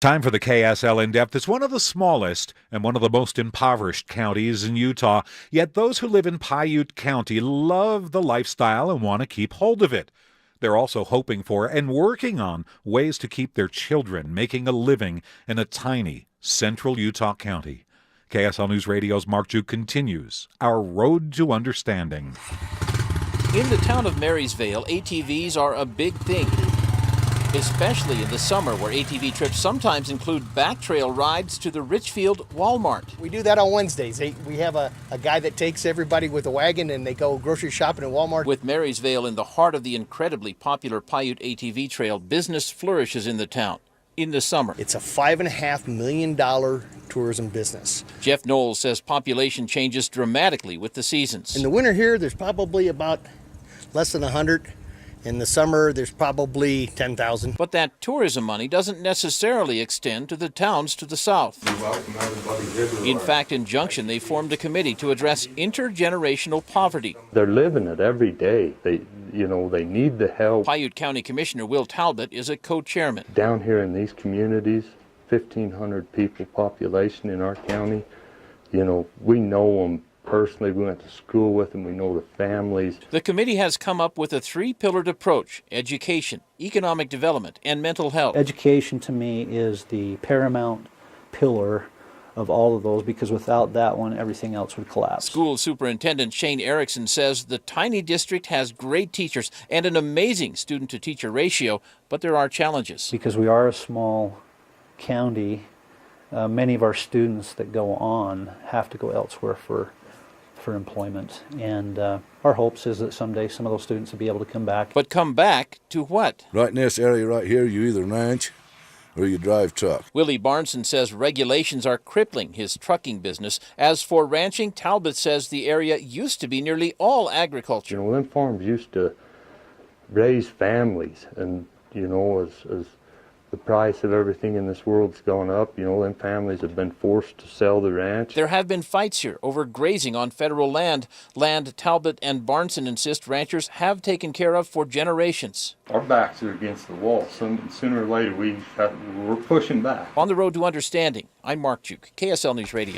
Time for the KSL In-Depth. It's one of the smallest and one of the most impoverished counties in Utah. Yet those who live in Piute County love the lifestyle and want to keep hold of it. They're also hoping for and working on ways to keep their children making a living in a tiny central Utah county. KSL News Radio's Marc continues our road to understanding. In the town of Marysvale, ATVs are a big thing, especially in the summer, where ATV trips sometimes include back trail rides to the Richfield Walmart. We do that on Wednesdays. We have a guy that takes everybody with a wagon and they go grocery shopping at Walmart. With Marysvale in the heart of the incredibly popular Piute ATV Trail, business flourishes in the town. In the summer, it's a $5.5 million tourism business. Jeff Knowles says population changes dramatically with the seasons. In the winter here, there's probably about less than 100. In the summer, there's probably 10,000. But that tourism money doesn't necessarily extend to the towns to the south. In fact, in Junction, they formed a committee to address intergenerational poverty. They're living it every day. They need the help. Piute County Commissioner Will Talbot is a co-chairman. Down here in these communities, 1,500 people population in our county, we know them personally. We went to school with them. We know the families. The committee has come up with a three-pillared approach: education, economic development, and mental health. Education to me is the paramount pillar of all of those, because without that one, everything else would collapse. School Superintendent Shane Erickson says the tiny district has great teachers and an amazing student-to-teacher ratio, but there are challenges. Because we are a small county, many of our students that go on have to go elsewhere for employment, and our hopes is that someday some of those students will be able to come back. But come back to what? Right in this area right here, you either ranch or you drive truck. Willie Barnson says regulations are crippling his trucking business. As for ranching, Talbot says the area used to be nearly all agriculture. Them farms used to raise families, and as the price of everything in this world's gone up, them families have been forced to sell the ranch. There have been fights here over grazing on federal land Talbot and Barnson insist ranchers have taken care of for generations. Our backs are against the wall. Sooner or later, we're pushing back. On the road to understanding, I'm Marc Giauque, KSL News Radio.